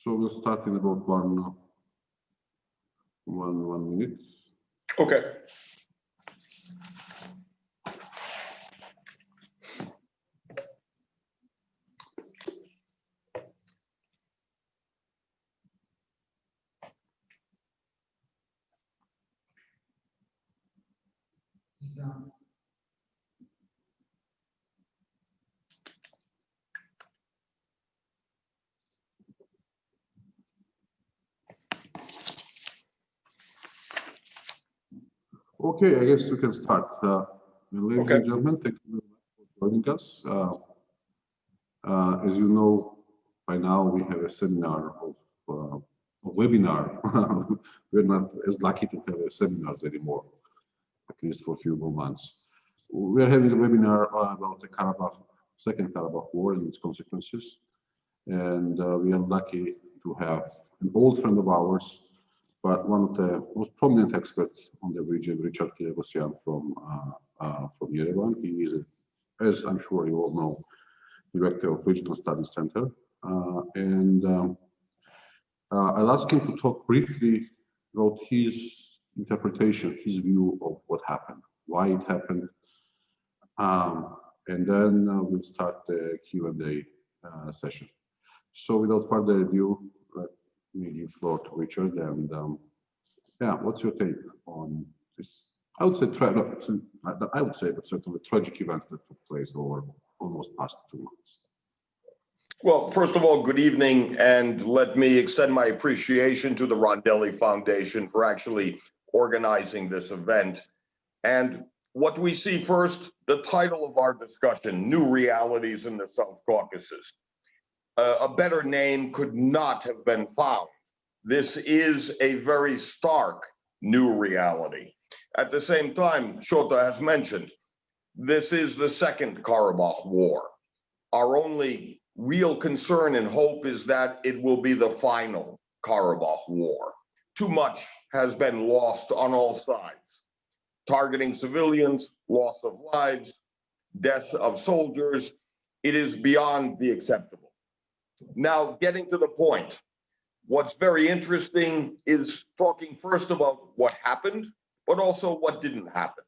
So we'll start in about one minute. Okay. Okay, I guess we can start. Ladies Okay. and gentlemen, thank you very much for joining us. As you know, by now we have a seminar a webinar. We're not as lucky to have seminars anymore, at least for a few more months. We are having a webinar about the Second Karabakh War and its consequences. And we are lucky to have an old friend of ours, but one of the most prominent experts on the region, Richard Giragosian from Yerevan. He is, as I'm sure you all know, Director of Regional Studies Center. I'll ask him to talk briefly about his interpretation, his view of what happened, why it happened, and then we'll start the Q&A session. So without further ado, let me give floor to Richard. And yeah, what's your take on this? I would say, but certainly tragic event that took place over almost past 2 months. Well, first of all, good evening, and let me extend my appreciation to the Rondeli Foundation for actually organizing this event. And what we see first, the title of our discussion, New Realities in the South Caucasus. A better name could not have been found. This is a very stark new reality. At the same time, Shota has mentioned, this is the Second Karabakh War. Our only real concern and hope is that it will be the final Karabakh War. Too much has been lost on all sides. Targeting civilians, loss of lives, deaths of soldiers, it is beyond the acceptable. Now, getting to the point, what's very interesting is talking first about what happened, but also what didn't happen.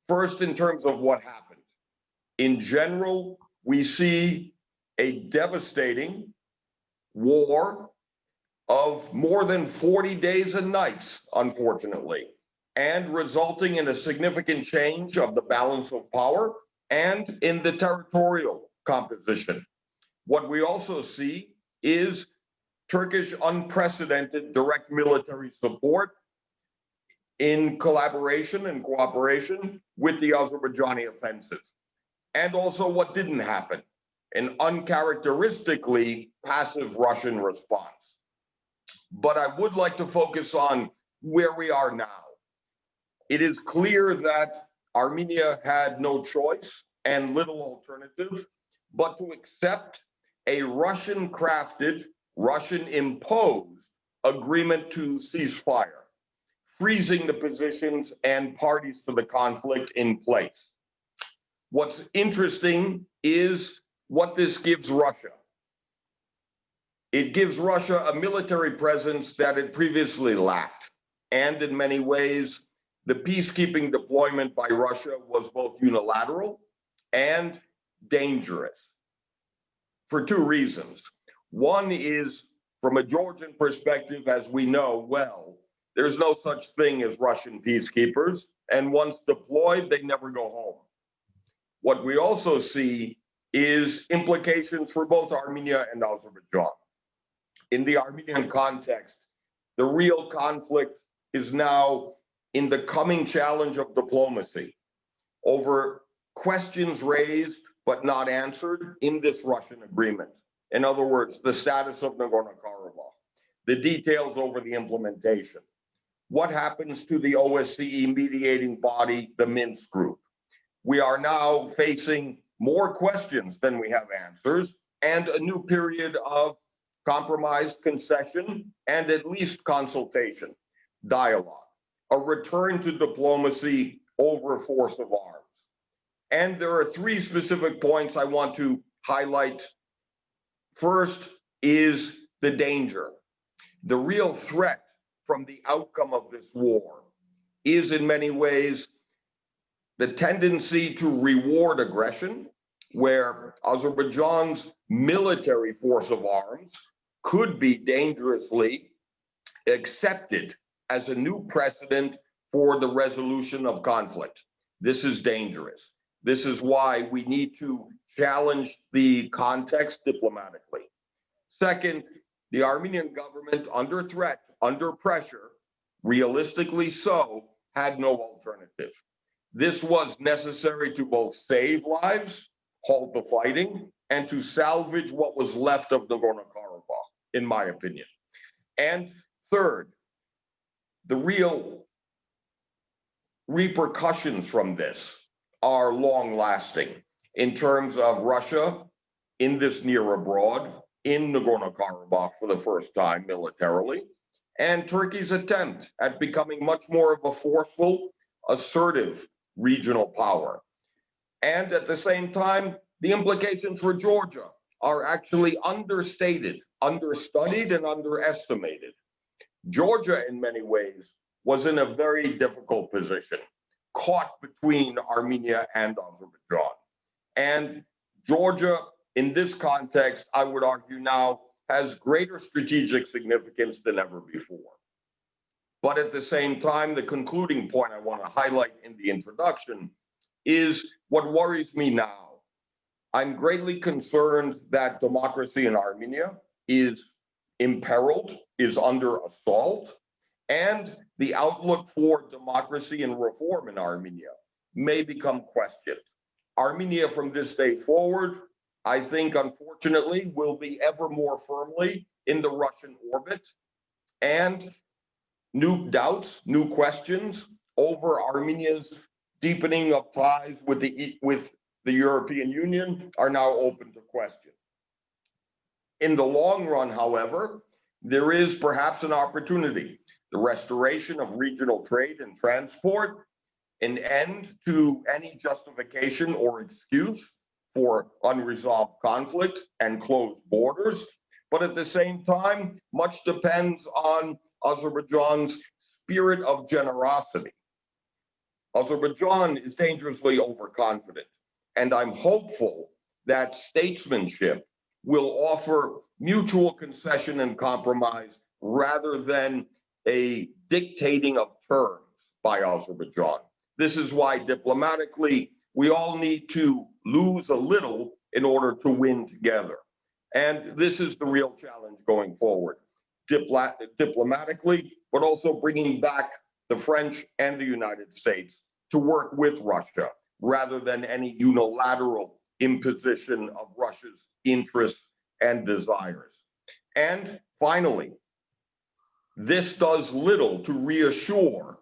First, in terms of what happened. In general, we see a devastating war of more than 40 days and nights, unfortunately, and resulting in a significant change of the balance of power and in the territorial composition. What we also see is Turkish unprecedented direct military support in collaboration and cooperation with the Azerbaijani offensive. And also what didn't happen, an uncharacteristically passive Russian response. But I would like to focus on where we are now. It is clear that Armenia had no choice and little alternative but to accept a Russian-crafted, Russian-imposed agreement to ceasefire, freezing the positions and parties to the conflict in place. What's interesting is what this gives Russia. It gives Russia a military presence that it previously lacked. And in many ways, the peacekeeping deployment by Russia was both unilateral and dangerous for two reasons. One is, from a Georgian perspective, as we know well, there's no such thing as Russian peacekeepers, and once deployed, they never go home. What we also see is implications for both Armenia and Azerbaijan. In the Armenian context, the real conflict is now in the coming challenge of diplomacy over questions raised but not answered in this Russian agreement. In other words, the status of Nagorno-Karabakh, the details over the implementation. What happens to the OSCE mediating body, the Minsk group? We are now facing more questions than we have answers, and a new period of compromise, concession, and at least consultation, dialogue, a return to diplomacy over force of arms. And there are three specific points I want to highlight. First is the danger. The real threat from the outcome of this war is in many ways the tendency to reward aggression, where Azerbaijan's military force of arms could be dangerously accepted as a new precedent for the resolution of conflict. This is dangerous. This is why we need to challenge the context diplomatically. Second, the Armenian government, under threat, under pressure, realistically so, had no alternative. This was necessary to both save lives, halt the fighting, and to salvage what was left of Nagorno-Karabakh, in my opinion. And third, the real repercussions from this are long-lasting in terms of Russia in this near abroad, in Nagorno-Karabakh for the first time militarily, and Turkey's attempt at becoming much more of a forceful, assertive regional power. And at the same time, the implications for Georgia are actually understated, understudied, and underestimated. Georgia, in many ways, was in a very difficult position, caught between Armenia and Azerbaijan. And Georgia, in this context, I would argue now, has greater strategic significance than ever before. But at the same time, the concluding point I want to highlight in the introduction is what worries me now. I'm greatly concerned that democracy in Armenia is imperiled, is under assault, and the outlook for democracy and reform in Armenia may become questioned. Armenia from this day forward, I think, unfortunately, will be ever more firmly in the Russian orbit, and new doubts, new questions over Armenia's deepening of ties with the European Union are now open to question. In the long run, however, there is perhaps an opportunity. The restoration of regional trade and transport, an end to any justification or excuse for unresolved conflict and closed borders. But at the same time, much depends on Azerbaijan's spirit of generosity. Azerbaijan is dangerously overconfident, and I'm hopeful that statesmanship will offer mutual concession and compromise rather than a dictating of terms by Azerbaijan. This is why diplomatically, we all need to lose a little in order to win together. And this is the real challenge going forward, diplomatically, but also bringing back the French and the United States to work with Russia rather than any unilateral imposition of Russia's interests and desires. And finally, this does little to reassure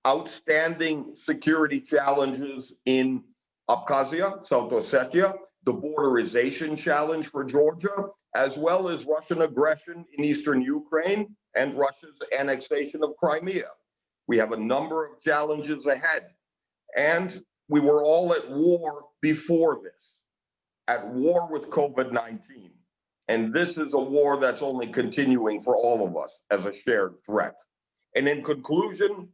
outstanding security challenges in Abkhazia, South Ossetia, the borderization challenge for Georgia, as well as Russian aggression in eastern Ukraine and Russia's annexation of Crimea. We have a number of challenges ahead, and we were all at war before this, at war with COVID-19. And this is a war that's only continuing for all of us as a shared threat. And in conclusion,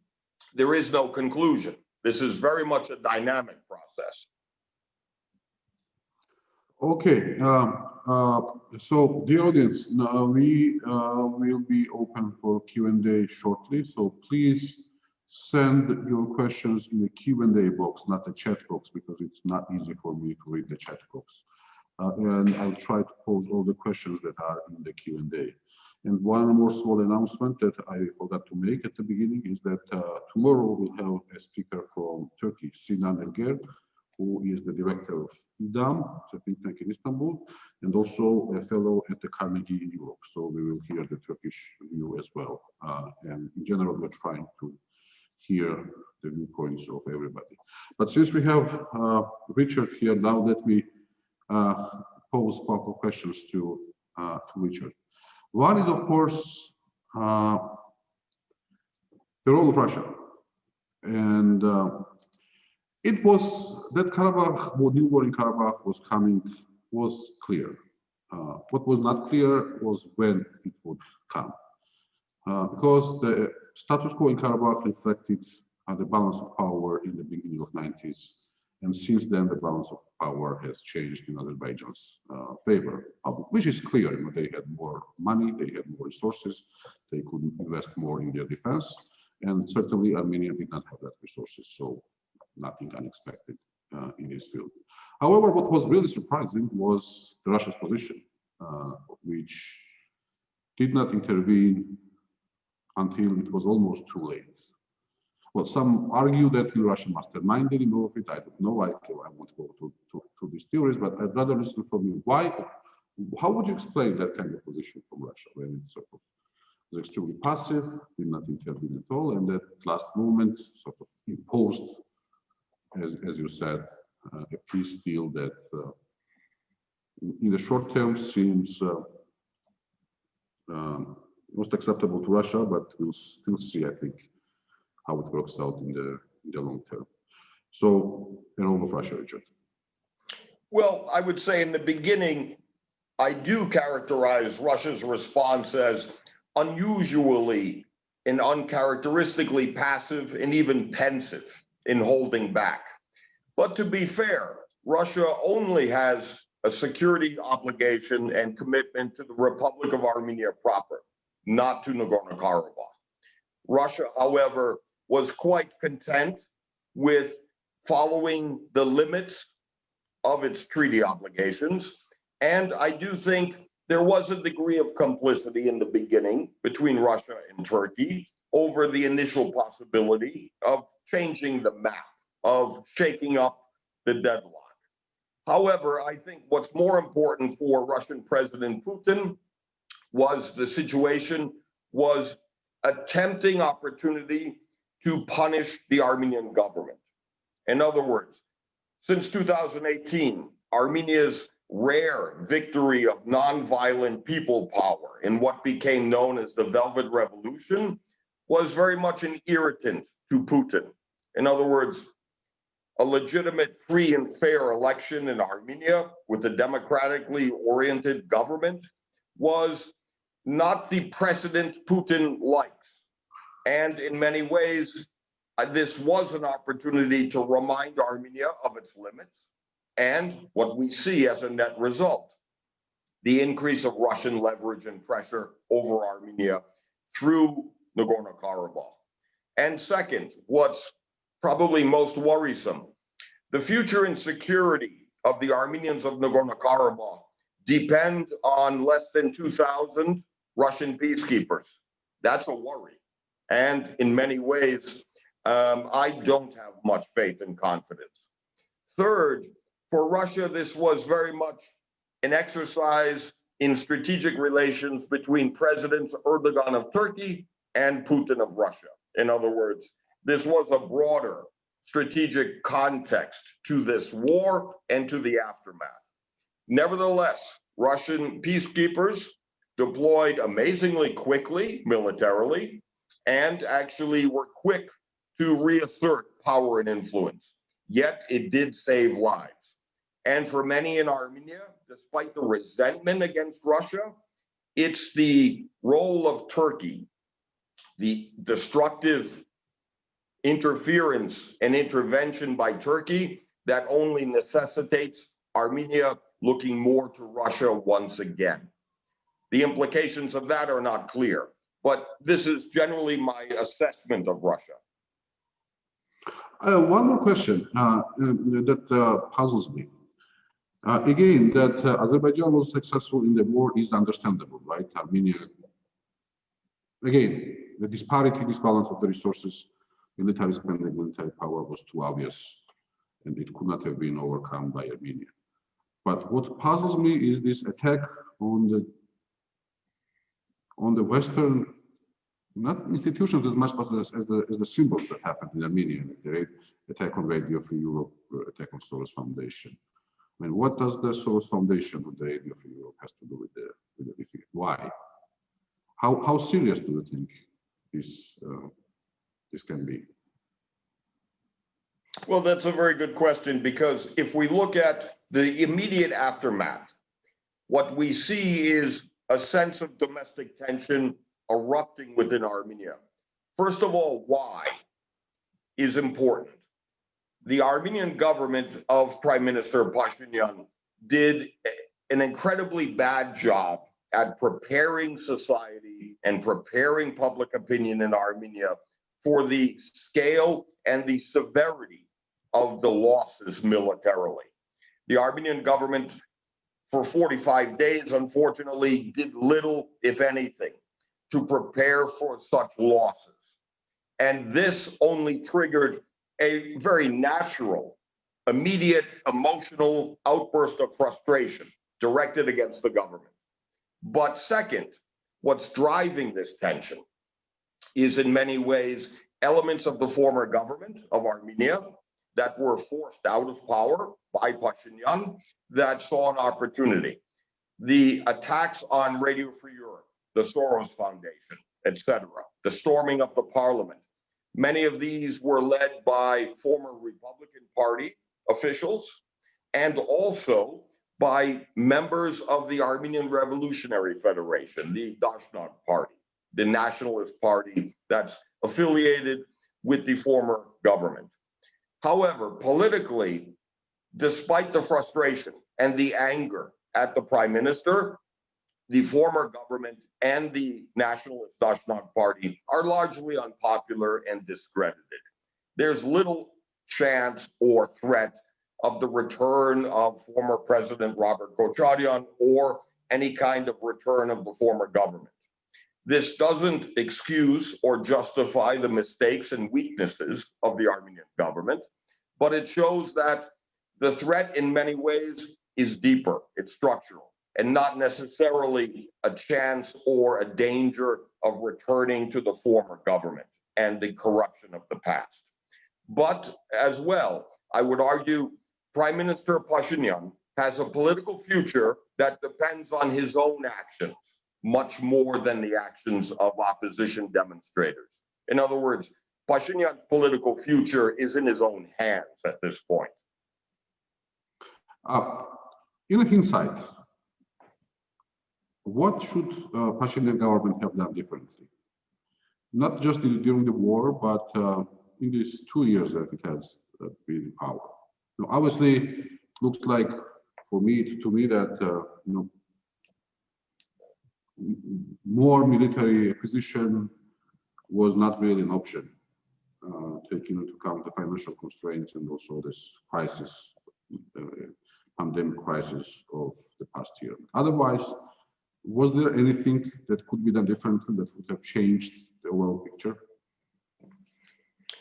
there is no conclusion. This is very much a dynamic process. Okay, so the audience, now we will be open for Q&A shortly. So please send your questions in the Q&A box, not the chat box, because it's not easy for me to read the chat box. And I'll try to pose all the questions that are in the Q&A. And one more small announcement that I forgot to make at the beginning is that tomorrow we'll have a speaker from Turkey, Sinan Elger, who is the director of İDAM, it's a think tank in Istanbul, and also a fellow at the Carnegie in Europe. So we will hear the Turkish view as well. And in general, we're trying to hear the viewpoints of everybody. But since we have Richard here, now let me pose a couple of questions to Richard. One is, of course, the role of Russia. And it was that Karabakh, new war in Karabakh was coming, was clear. What was not clear was when it would come, because the status quo in Karabakh reflected the balance of power in the beginning of 90s, and since then the balance of power has changed in Azerbaijan's favor, which is clear. You know, they had more money, they had more resources, they could invest more in their defense, and certainly Armenia did not have that resources, so nothing unexpected in this field. However, what was really surprising was Russia's position, which did not intervene until it was almost too late. Well, some argue that Russia masterminded in all of it. I don't know. I won't go to these theories, but I'd rather listen from you. How would you explain that kind of position from Russia when it sort of was extremely passive, did not intervene at all, and that last moment sort of imposed, as you said, a peace deal that in the short term seems most acceptable to Russia, but we'll still see, I think, how it works out in the long term. So, the role of Russia, Richard. Well, I would say in the beginning, I do characterize Russia's response as unusually and uncharacteristically passive and even pensive in holding back. But to be fair, Russia only has a security obligation and commitment to the Republic of Armenia proper, not to Nagorno-Karabakh. Russia, however, was quite content with following the limits of its treaty obligations. And I do think there was a degree of complicity in the beginning between Russia and Turkey over the initial possibility of changing the map, of shaking up the deadlock. However, I think what's more important for Russian President Putin was the situation was a tempting opportunity to punish the Armenian government. In other words, since 2018, Armenia's rare victory of nonviolent people power in what became known as the Velvet Revolution was very much an irritant to Putin. In other words, a legitimate, free and fair election in Armenia with a democratically oriented government was not the precedent Putin likes. And in many ways, this was an opportunity to remind Armenia of its limits and what we see as a net result, the increase of Russian leverage and pressure over Armenia through Nagorno-Karabakh. And second, what's probably most worrisome, the future and security of the Armenians of Nagorno-Karabakh depend on less than 2,000 Russian peacekeepers. That's a worry. And in many ways, I don't have much faith and confidence. Third, for Russia, this was very much an exercise in strategic relations between Presidents Erdogan of Turkey and Putin of Russia. In other words, this was a broader strategic context to this war and to the aftermath. Nevertheless, Russian peacekeepers deployed amazingly quickly militarily and actually were quick to reassert power and influence. Yet it did save lives. And for many in Armenia, despite the resentment against Russia, it's the role of Turkey, the destructive interference and intervention by Turkey that only necessitates Armenia looking more to Russia once again. The implications of that are not clear, but this is generally my assessment of Russia. One more question that puzzles me. Again, that Azerbaijan was successful in the war is understandable, right? Armenia, again, the disbalance of the resources, military spending, military power was too obvious, and it could not have been overcome by Armenia. But what puzzles me is this attack on the Western, not institutions as much as the symbols that happened in Armenia, like the attack on Radio Free Europe, attack on Soros Foundation. I mean, what does the Soros Foundation with the Radio Free Europe has to do with the defeat? Why? How serious do you think this can be? Well, that's a very good question, because if we look at the immediate aftermath, what we see is a sense of domestic tension erupting within Armenia. First of all, why is important. The Armenian government of Prime Minister Pashinyan did an incredibly bad job at preparing society and preparing public opinion in Armenia for the scale and the severity of the losses militarily. The Armenian government, for 45 days, unfortunately, did little, if anything, to prepare for such losses. And this only triggered a very natural, immediate, emotional outburst of frustration directed against the government. But second, what's driving this tension is in many ways elements of the former government of Armenia that were forced out of power by Pashinyan that saw an opportunity. The attacks on Radio Free Europe, the Soros Foundation, etc., the storming of the parliament, many of these were led by former Republican Party officials and also by members of the Armenian Revolutionary Federation, the Dashnag Party, the nationalist party that's affiliated with the former government. However, politically, despite the frustration and the anger at the prime minister, the former government and the nationalist Dashnag Party are largely unpopular and discredited. There's little chance or threat of the return of former President Robert Kocharyan or any kind of return of the former government. This doesn't excuse or justify the mistakes and weaknesses of the Armenian government, but it shows that the threat in many ways is deeper, it's structural, and not necessarily a chance or a danger of returning to the former government and the corruption of the past. But as well, I would argue Prime Minister Pashinyan has a political future that depends on his own actions, much more than the actions of opposition demonstrators. In other words, Pashinyan's political future is in his own hands at this point. In hindsight, what should Pashinyan government have done differently? Not just during the war, but in these 2 years that it has been in power. Now, obviously, looks like to me that more military acquisition was not really an option, taking into account the financial constraints and also this crisis, pandemic crisis of the past year. Otherwise, was there anything that could be done differently that would have changed the overall picture?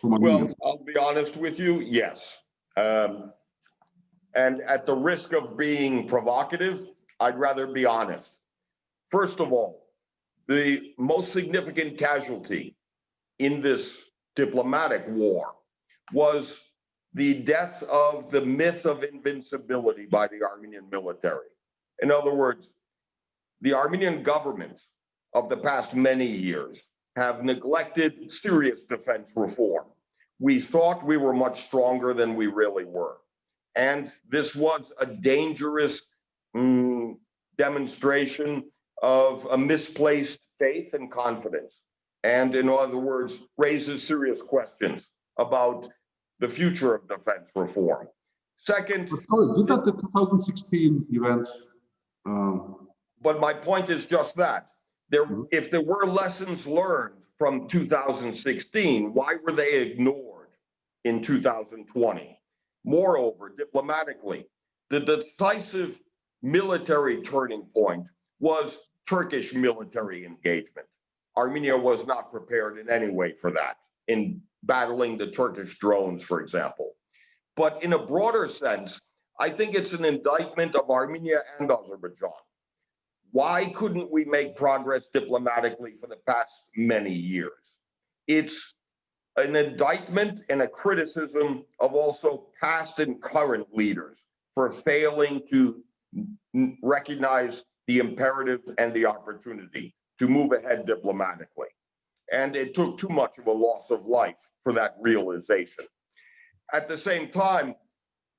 Well, I'll be honest with you, yes. And at the risk of being provocative, I'd rather be honest. First of all, the most significant casualty in this diplomatic war was the death of the myth of invincibility by the Armenian military. In other words, the Armenian governments of the past many years have neglected serious defense reform. We thought we were much stronger than we really were. And this was a dangerous demonstration of a misplaced faith and confidence. And in other words, raises serious questions about the future of defense reform. Second, look at the 2016 events. But my point is just that. If there were lessons learned from 2016, why were they ignored in 2020? Moreover, diplomatically, the decisive military turning point was Turkish military engagement. Armenia was not prepared in any way for that, in battling the Turkish drones, for example. But in a broader sense, I think it's an indictment of Armenia and Azerbaijan. Why couldn't we make progress diplomatically for the past many years? It's an indictment and a criticism of also past and current leaders for failing to recognize the imperative and the opportunity to move ahead diplomatically. And it took too much of a loss of life for that realization. At the same time,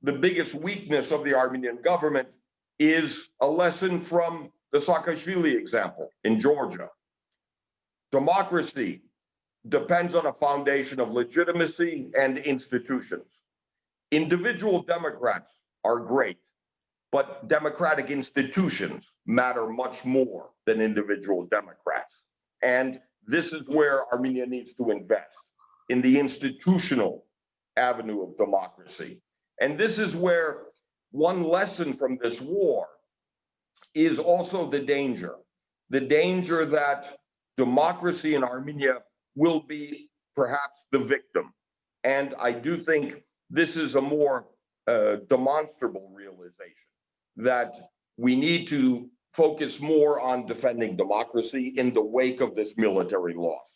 the biggest weakness of the Armenian government is a lesson from the Saakashvili example in Georgia. Democracy depends on a foundation of legitimacy and institutions. Individual Democrats are great, but democratic institutions matter much more than individual Democrats. And this is where Armenia needs to invest, in the institutional avenue of democracy. And this is where one lesson from this war is also the danger that democracy in Armenia will be perhaps the victim. And I do think this is a more demonstrable realization that we need to focus more on defending democracy in the wake of this military loss.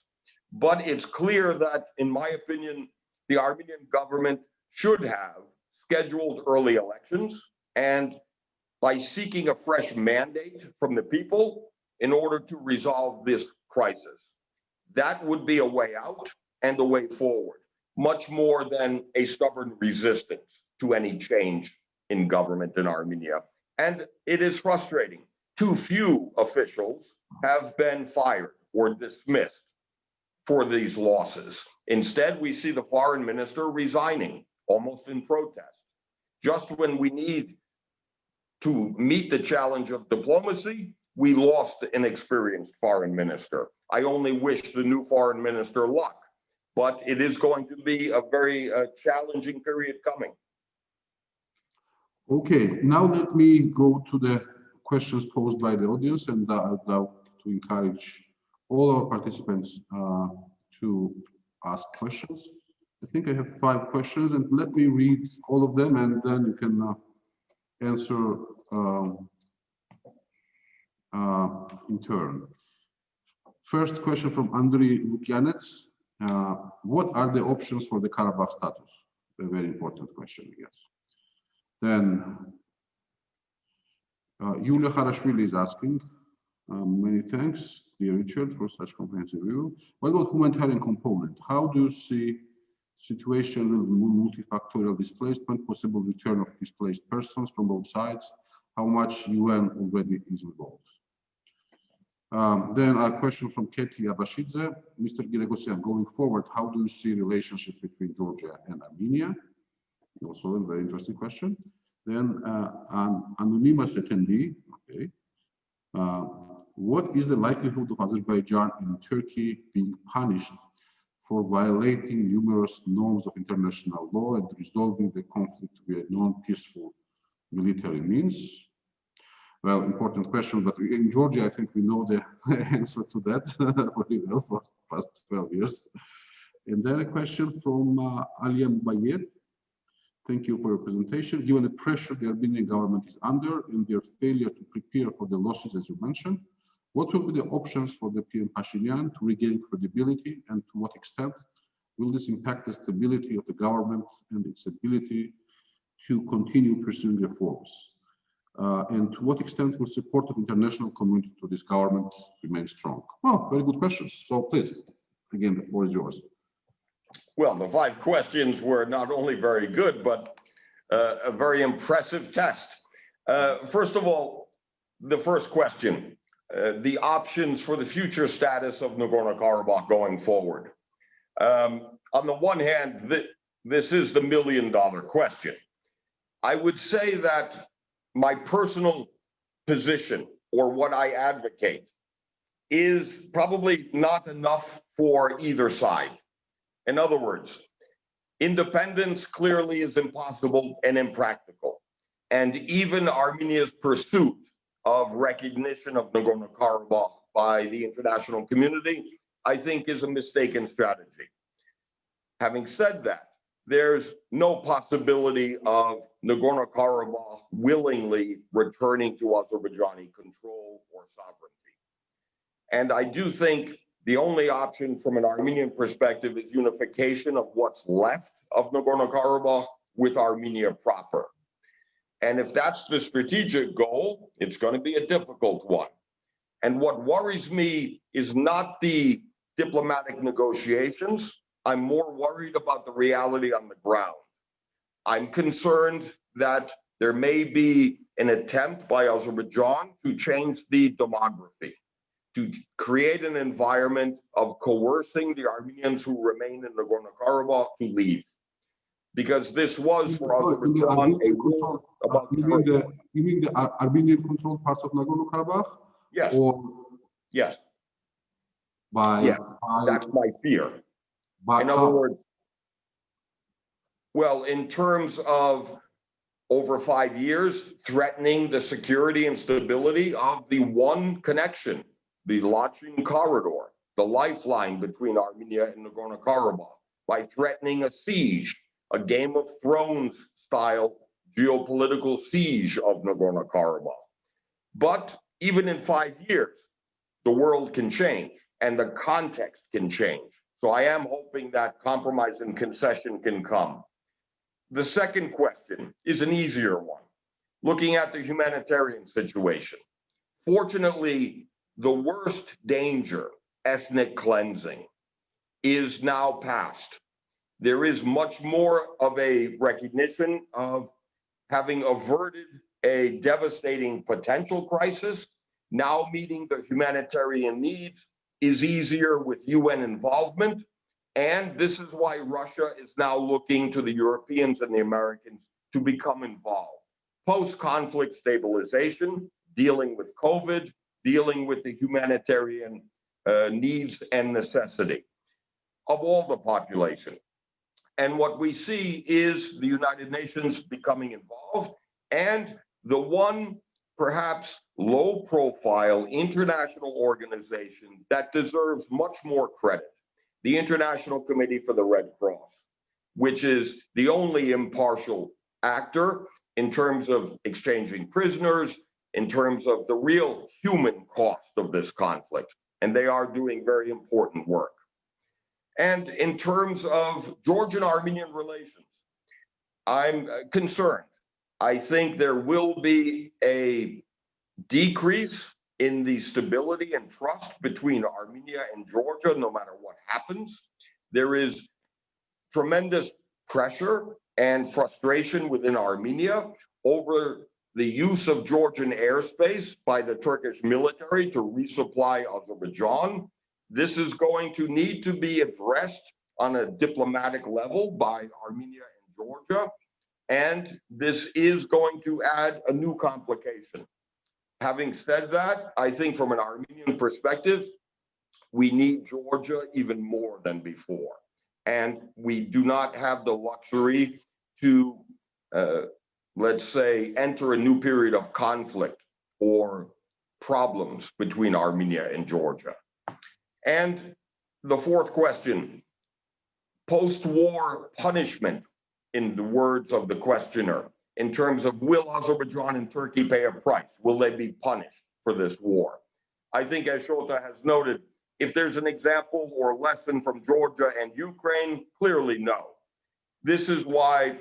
But it's clear that, in my opinion, the Armenian government should have scheduled early elections, and by seeking a fresh mandate from the people in order to resolve this crisis. That would be a way out and a way forward, much more than a stubborn resistance to any change in government in Armenia. And it is frustrating. Too few officials have been fired or dismissed for these losses. Instead, we see the foreign minister resigning almost in protest. Just when we need to meet the challenge of diplomacy, we lost an experienced foreign minister. I only wish the new foreign minister luck, but it is going to be a very challenging period coming. Okay, now let me go to the questions posed by the audience, and I'd like to encourage all our participants to ask questions. I think I have 5 questions, and let me read all of them, and then you can answer in turn. First question from Andriy Lukyanets. What are the options for the Karabakh status? A very important question, I guess. Then Yulia Harashvili is asking, many thanks, dear Richard, for such comprehensive review. What about humanitarian component? How do you see situation with multifactorial displacement, possible return of displaced persons from both sides? How much UN already is involved? Then a question from Katie Abashidze. Mr. Giragosian, going forward, how do you see relationship between Georgia and Armenia? Also a very interesting question. Then an anonymous attendee, okay. What is the likelihood of Azerbaijan and Turkey being punished for violating numerous norms of international law and resolving the conflict via non-peaceful military means? Well, important question, but in Georgia, I think we know the answer to that very well for the past 12 years. And then a question from Aliam Bayet. Thank you for your presentation. Given the pressure the Armenian government is under and their failure to prepare for the losses, as you mentioned, what will be the options for the PM Pashinyan to regain credibility, and to what extent will this impact the stability of the government and its ability to continue pursuing reforms? And to what extent will support of international community to this government remain strong? Well, very good questions. So please, again, the floor is yours. Well, the 5 questions were not only very good, but a very impressive test. First of all, the first question, the options for the future status of Nagorno-Karabakh going forward. On the one hand, this is the million-dollar question. I would say that my personal position, or what I advocate, is probably not enough for either side. In other words, independence clearly is impossible and impractical. And even Armenia's pursuit of recognition of Nagorno-Karabakh by the international community, I think, is a mistaken strategy. Having said that, there's no possibility of Nagorno-Karabakh willingly returning to Azerbaijani control or sovereignty. And I do think the only option from an Armenian perspective is unification of what's left of Nagorno-Karabakh with Armenia proper. And if that's the strategic goal, it's going to be a difficult one. And what worries me is not the diplomatic negotiations. I'm more worried about the reality on the ground. I'm concerned that there may be an attempt by Azerbaijan to change the demography, to create an environment of coercing the Armenians who remain in Nagorno-Karabakh to leave. Because this was for Azerbaijan a war about territory. You mean the Armenian controlled parts of Nagorno-Karabakh? Yes. Or yes. By that's my fear. In other words, well, in terms of over 5 years, threatening the security and stability of the one connection, the Lachin corridor, the lifeline between Armenia and Nagorno-Karabakh, by threatening a siege, a Game of Thrones style geopolitical siege of Nagorno-Karabakh. But even in 5 years, the world can change and the context can change. So I am hoping that compromise and concession can come. The second question is an easier one, looking at the humanitarian situation. Fortunately, the worst danger, ethnic cleansing, is now past. There is much more of a recognition of having averted a devastating potential crisis. Now meeting the humanitarian needs is easier with UN involvement. And this is why Russia is now looking to the Europeans and the Americans to become involved. Post-conflict stabilization, dealing with COVID, dealing with the humanitarian needs and necessity of all the population. And what we see is the United Nations becoming involved, and the one perhaps low-profile international organization that deserves much more credit, the International Committee for the Red Cross, which is the only impartial actor in terms of exchanging prisoners, in terms of the real human cost of this conflict. And they are doing very important work. And in terms of Georgian-Armenian relations, I'm concerned. I think there will be a decrease in the stability and trust between Armenia and Georgia, no matter what happens. There is tremendous pressure and frustration within Armenia over the use of Georgian airspace by the Turkish military to resupply Azerbaijan. This is going to need to be addressed on a diplomatic level by Armenia and Georgia, and this is going to add a new complication. Having said that, I think from an Armenian perspective, we need Georgia even more than before. And we do not have the luxury to, let's say, enter a new period of conflict or problems between Armenia and Georgia. And the fourth question, post-war punishment, in the words of the questioner, in terms of will Azerbaijan and Turkey pay a price? Will they be punished for this war? I think, as Shota has noted, if there's an example or lesson from Georgia and Ukraine, clearly no. This is why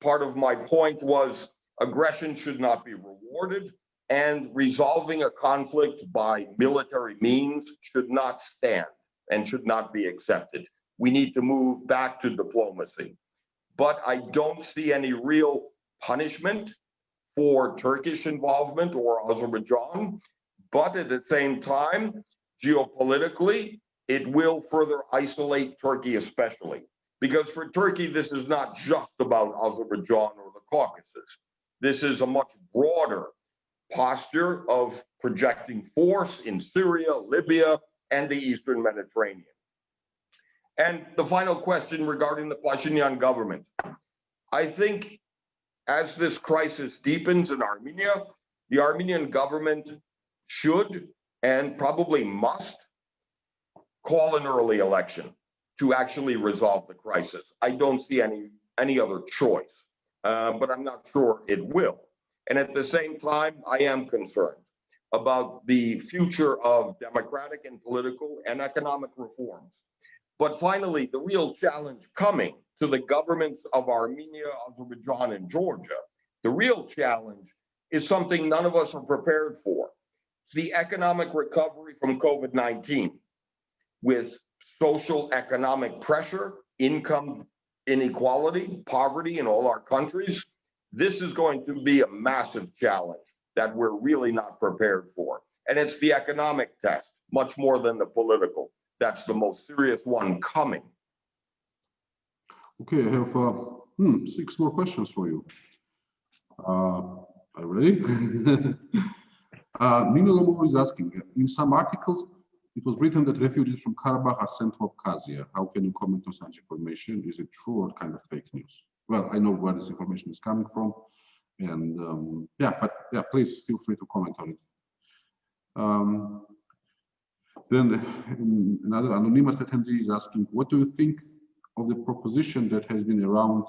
part of my point was aggression should not be rewarded, and resolving a conflict by military means should not stand and should not be accepted. We need to move back to diplomacy. But I don't see any real punishment for Turkish involvement or Azerbaijan. But at the same time, geopolitically, it will further isolate Turkey especially. Because for Turkey, this is not just about Azerbaijan or the Caucasus. This is a much broader posture of projecting force in Syria, Libya, and the Eastern Mediterranean. And the final question regarding the Pashinyan government. I think as this crisis deepens in Armenia, the Armenian government should and probably must call an early election to actually resolve the crisis. I don't see any other choice, but I'm not sure it will. And at the same time, I am concerned about the future of democratic and political and economic reforms. But finally, the real challenge coming to the governments of Armenia, Azerbaijan, and Georgia, the real challenge is something none of us are prepared for. The economic recovery from COVID-19 with social economic pressure, income inequality, poverty in all our countries. This is going to be a massive challenge that we're really not prepared for. And it's the economic test, much more than the political. That's the most serious one coming. Okay, I have 6 more questions for you. Are you ready? Nino Lobo is asking, in some articles, it was written that refugees from Karabakh are sent to Abkhazia. How can you comment on such information? Is it true or kind of fake news? Well, I know where this information is coming from. And but please feel free to comment on it. Then another anonymous attendee is asking, what do you think of the proposition that has been around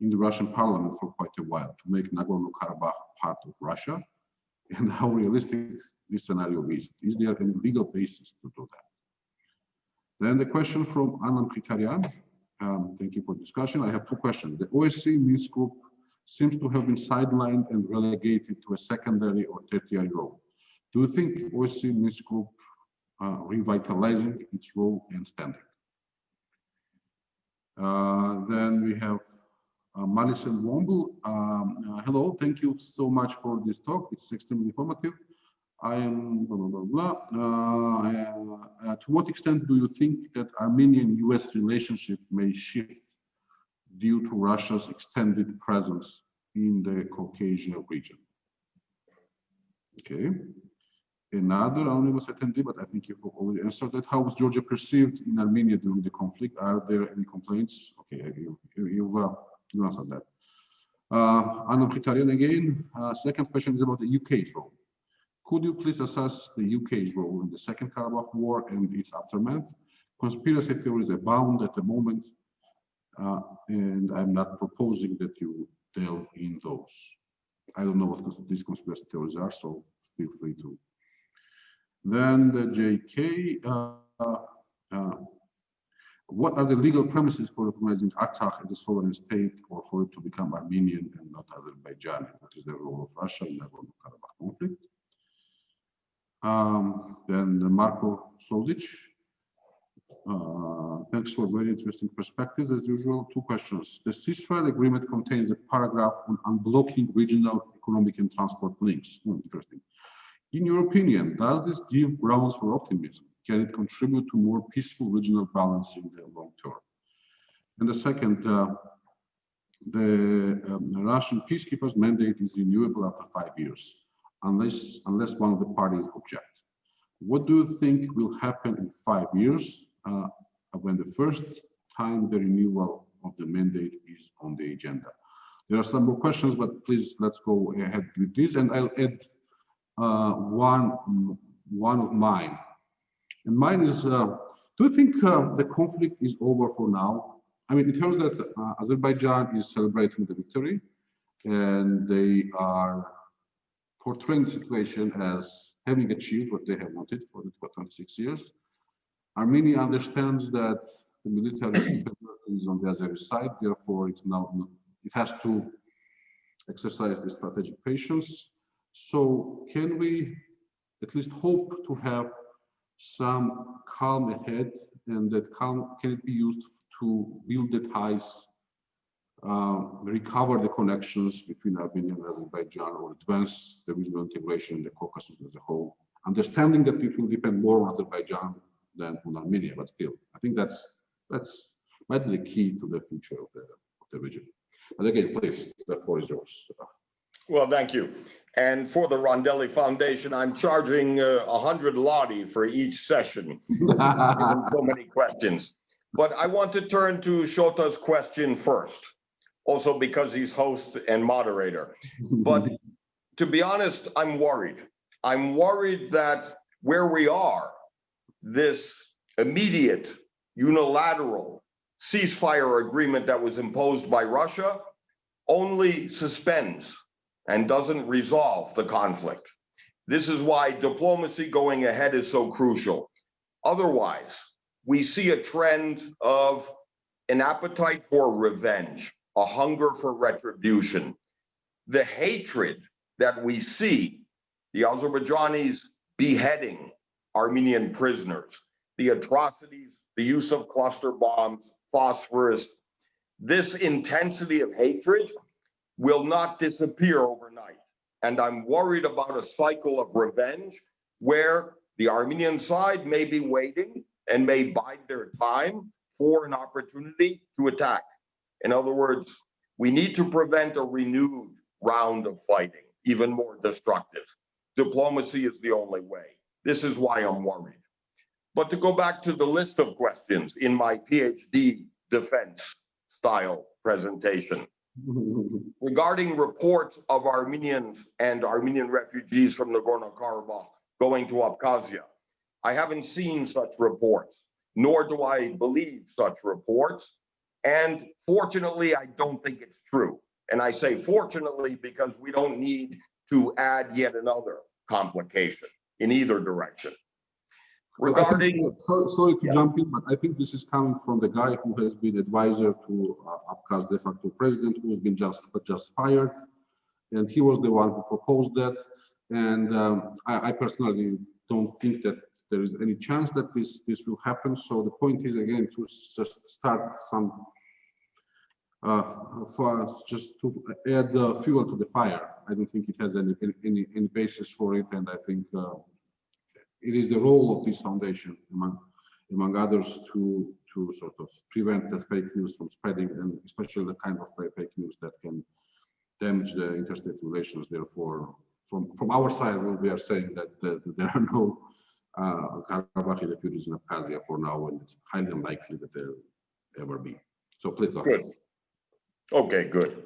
in the Russian parliament for quite a while to make Nagorno-Karabakh part of Russia? And how realistic this scenario is? Is there any legal basis to do that? Then the question from Anand Kritarian. Thank you for discussion. I have 2 questions. The OSCE Minsk group seems to have been sidelined and relegated to a secondary or tertiary role. Do you think OSCE Minsk group revitalizing its role and standing? Then we have Malison Womble. Hello, thank you so much for this talk. It's extremely informative. I am blah, blah, blah, blah. To what extent do you think that Armenian-US relationship may shift due to Russia's extended presence in the Caucasus region? Okay. Another anonymous attendee, but I think you've already answered that. How was Georgia perceived in Armenia during the conflict? Are there any complaints? Okay, you've answered that. Anand Kritarian again. Second question is about the UK's role. Could you please assess the UK's role in the Second Karabakh War and its aftermath? Conspiracy theories abound at the moment, and I'm not proposing that you delve in those. I don't know what these conspiracy theories are, so feel free to. Then the JK, what are the legal premises for recognizing Artsakh as a sovereign state or for it to become Armenian and not Azerbaijan? What is the role of Russia in the Nagorno-Karabakh conflict? Then Marko Soldic, thanks for very interesting perspectives as usual. 2 questions. The ceasefire agreement contains a paragraph on unblocking regional economic and transport links. Interesting. In your opinion, does this give grounds for optimism? Can it contribute to more peaceful regional balance in the long term? And the second, the Russian peacekeepers' mandate is renewable after 5 years, unless one of the parties objects. What do you think will happen in 5 years when the first time the renewal of the mandate is on the agenda? There are some more questions, but please let's go ahead with this, and I'll add one of mine. And mine is, do you think the conflict is over for now? I mean, in terms that Azerbaijan is celebrating the victory, and they are portraying the situation as having achieved what they have wanted for 26 years. Armenia understands that the military is on the Azeri side, therefore it has to exercise the strategic patience. So can we at least hope to have some calm ahead, and that calm can it be used to build the ties, recover the connections between Armenia and Azerbaijan, or advance the regional integration in the Caucasus as a whole, understanding that it will depend more on Azerbaijan than on Armenia, but still, I think that's might be the key to the future of the region. But again, please, the floor is yours. Well, thank you. And for the Rondeli Foundation, I'm charging 100 lari for each session, given so many questions. But I want to turn to Shota's question first, also because he's host and moderator. But to be honest, I'm worried. I'm worried that where we are, this immediate unilateral ceasefire agreement that was imposed by Russia only suspends and doesn't resolve the conflict. This is why diplomacy going ahead is so crucial. Otherwise, we see a trend of an appetite for revenge, a hunger for retribution. The hatred that we see, the Azerbaijanis beheading Armenian prisoners, the atrocities, the use of cluster bombs, phosphorus, this intensity of hatred will not disappear overnight. And I'm worried about a cycle of revenge where the Armenian side may be waiting and may bide their time for an opportunity to attack. In other words, we need to prevent a renewed round of fighting, even more destructive. Diplomacy is the only way. This is why I'm worried. But to go back to the list of questions in my PhD defense style presentation, regarding reports of Armenians and Armenian refugees from Nagorno-Karabakh going to Abkhazia, I haven't seen such reports, nor do I believe such reports. And fortunately, I don't think it's true. And I say fortunately because we don't need to add yet another complication in either direction. Regarding, sorry to jump in, but I think this is coming from the guy who has been advisor to Abkhaz de facto president, who has been just fired, and he was the one who proposed that. And I personally don't think that there is any chance that this will happen. So the point is again to just start some just to add fuel to the fire. I don't think it has any basis for it, and I think it is the role of this foundation, among others, to sort of prevent the fake news from spreading, and especially the kind of fake news that can damage the interstate relations. Therefore, from our side, we are saying that there are no Karabakh refugees in Abkhazia for now, and it's highly unlikely that there will ever be. So please go ahead. Good. Okay, good.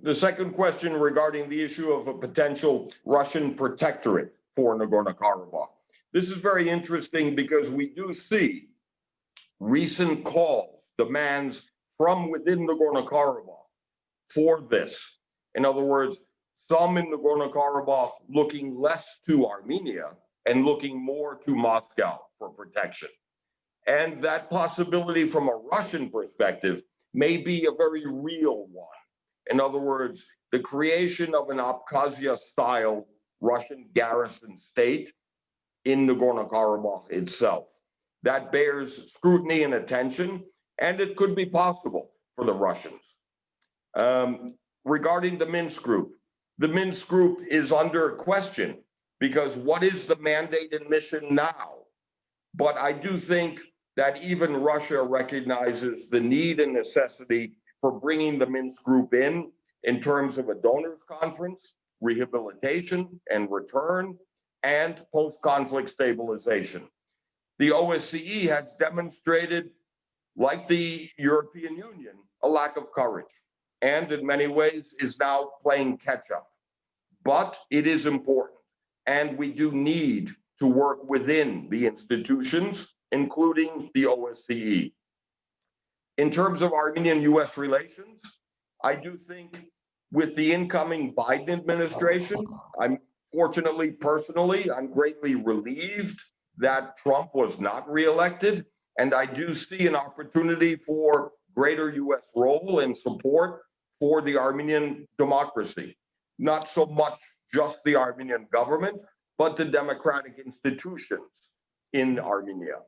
The second question regarding the issue of a potential Russian protectorate for Nagorno-Karabakh. This is very interesting because we do see recent calls, demands from within Nagorno-Karabakh for this. In other words, some in Nagorno-Karabakh looking less to Armenia and looking more to Moscow for protection. And that possibility from a Russian perspective may be a very real one. In other words, the creation of an Abkhazia-style Russian garrison state in Nagorno-Karabakh itself. That bears scrutiny and attention, and it could be possible for the Russians. Regarding the Minsk group is under question because what is the mandate and mission now? But I do think that even Russia recognizes the need and necessity for bringing the Minsk group in terms of a donors conference, rehabilitation and return, and post-conflict stabilization. The OSCE has demonstrated, like the European Union, a lack of courage, and in many ways is now playing catch up. But it is important, and we do need to work within the institutions, including the OSCE. In terms of Armenian-US relations, I do think with the incoming Biden administration, Fortunately, personally, I'm greatly relieved that Trump was not reelected, and I do see an opportunity for greater US role and support for the Armenian democracy. Not so much just the Armenian government, but the democratic institutions in Armenia.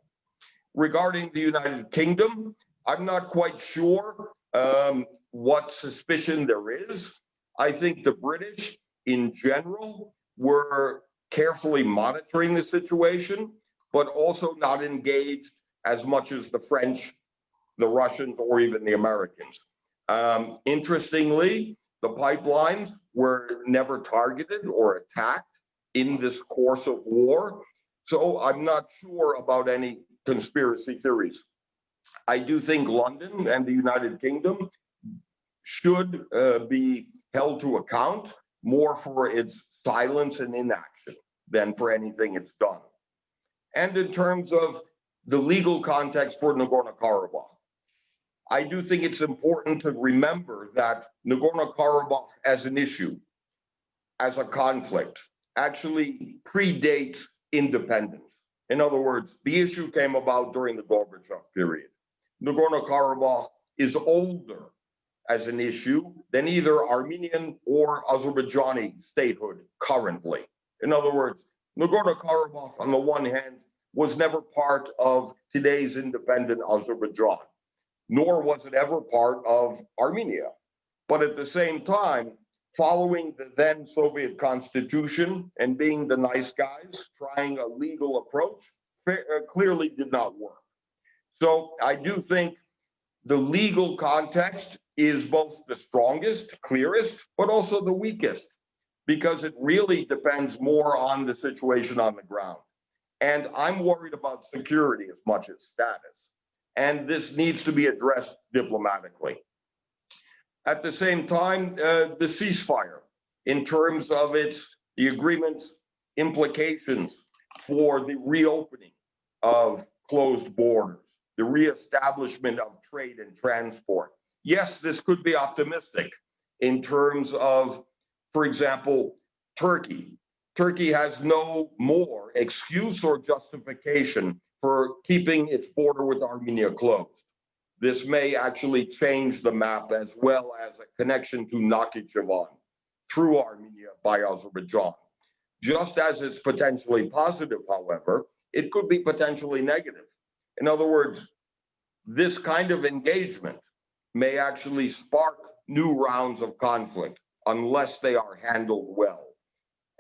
Regarding the United Kingdom, I'm not quite sure what suspicion there is. I think the British in general were carefully monitoring the situation, but also not engaged as much as the French, the Russians, or even the Americans. Interestingly, the pipelines were never targeted or attacked in this course of war. So I'm not sure about any conspiracy theories. I do think London and the United Kingdom should be held to account more for its silence and inaction than for anything it's done. And in terms of the legal context for Nagorno-Karabakh, I do think it's important to remember that Nagorno-Karabakh as an issue, as a conflict, actually predates independence. In other words, the issue came about during the Gorbachev period. Nagorno-Karabakh is older as an issue than either Armenian or Azerbaijani statehood currently. In other words, Nagorno-Karabakh, on the one hand, was never part of today's independent Azerbaijan, nor was it ever part of Armenia. But at the same time, following the then Soviet constitution and being the nice guys, trying a legal approach, clearly did not work. So I do think the legal context is both the strongest, clearest, but also the weakest, because it really depends more on the situation on the ground. And I'm worried about security as much as status. And this needs to be addressed diplomatically. At the same time, the ceasefire, in terms of the agreement's implications for the reopening of closed borders, the reestablishment of trade and transport. Yes, this could be optimistic in terms of, for example, Turkey. Turkey has no more excuse or justification for keeping its border with Armenia closed. This may actually change the map, as well as a connection to Nakhichevan through Armenia by Azerbaijan. Just as it's potentially positive, however, it could be potentially negative. In other words, this kind of engagement may actually spark new rounds of conflict unless they are handled well.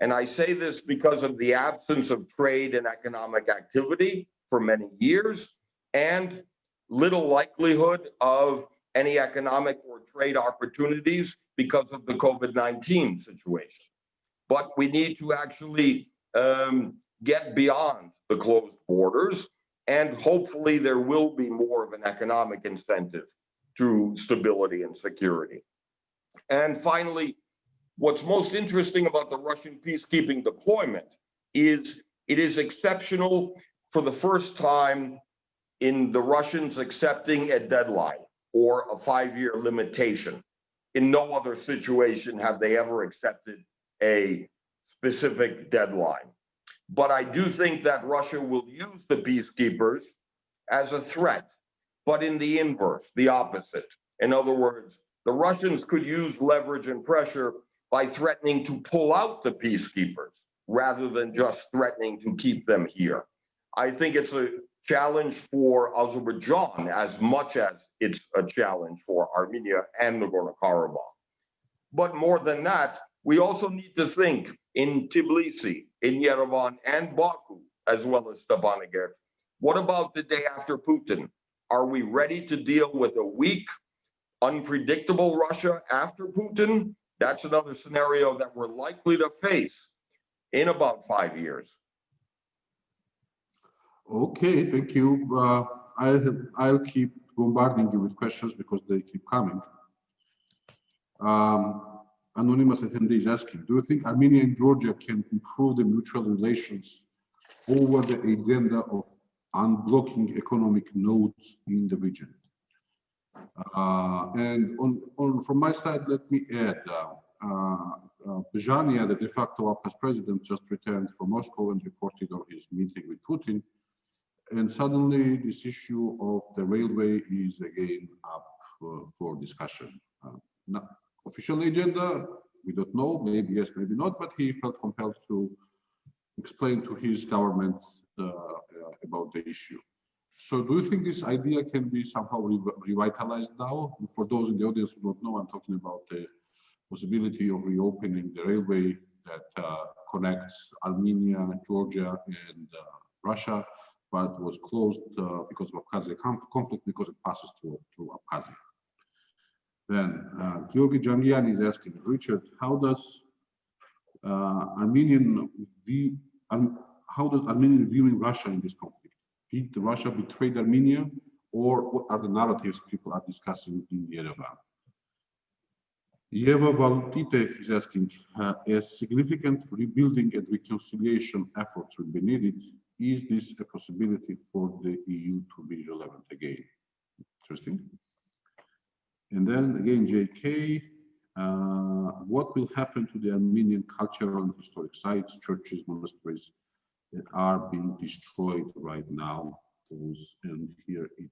And I say this because of the absence of trade and economic activity for many years, and little likelihood of any economic or trade opportunities because of the COVID-19 situation. But we need to actually get beyond the closed borders, and hopefully there will be more of an economic incentive to stability and security. And finally, what's most interesting about the Russian peacekeeping deployment is it is exceptional for the first time in the Russians accepting a deadline or a 5-year limitation. In no other situation have they ever accepted a specific deadline. But I do think that Russia will use the peacekeepers as a threat, but in the inverse, the opposite. In other words, the Russians could use leverage and pressure by threatening to pull out the peacekeepers rather than just threatening to keep them here. I think it's a challenge for Azerbaijan as much as it's a challenge for Armenia and Nagorno-Karabakh. But more than that, we also need to think in Tbilisi, in Yerevan, and Baku, as well as Stepanakert. What about the day after Putin? Are we ready to deal with a weak, unpredictable Russia after Putin? That's another scenario that we're likely to face in about 5 years. Okay, thank you. I'll keep bombarding you with questions because they keep coming. Anonymous attendee is asking, do you think Armenia and Georgia can improve the mutual relations over the agenda of unblocking economic nodes in the region? And from my side, let me add, Bzhania, the de facto Abkhaz president, just returned from Moscow and reported on his meeting with Putin. And suddenly this issue of the railway is again up for discussion. Not official agenda, we don't know, maybe yes, maybe not, but he felt compelled to explain to his government about the issue. So do you think this idea can be somehow revitalized now? For those in the audience who don't know, I'm talking about the possibility of reopening the railway that connects Armenia, Georgia, and Russia, but was closed because of Abkhazia conflict, because it passes through Abkhazia. Then Giragosian is asking, Richard, how does Armenian viewing Russia in this conflict? Did Russia betray Armenia, or what are the narratives people are discussing in Yerevan? Yeva Valutite is asking, as significant rebuilding and reconciliation efforts will be needed, is this a possibility for the EU to be relevant again? Interesting. And then again, JK, what will happen to the Armenian cultural and historic sites, churches, monasteries that are being destroyed right now? And here it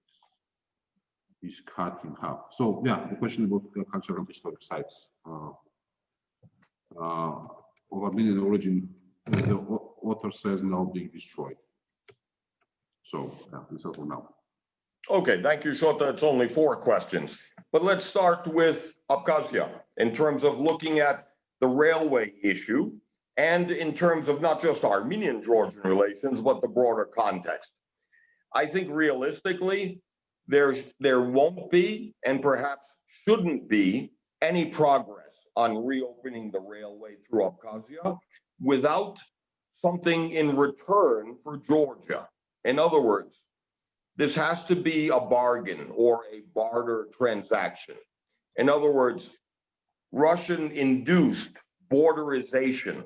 is cut in half. So yeah, the question about the cultural and historic sites of Armenian origin, as the author says, now being destroyed. So yeah, that's all for now. Okay, thank you, Shota. It's only 4 questions. But let's start with Abkhazia, in terms of looking at the railway issue, and in terms of not just Armenian-Georgian relations, but the broader context. I think realistically, there won't be, and perhaps shouldn't be, any progress on reopening the railway through Abkhazia without something in return for Georgia. In other words, this has to be a bargain or a barter transaction. In other words, Russian-induced borderization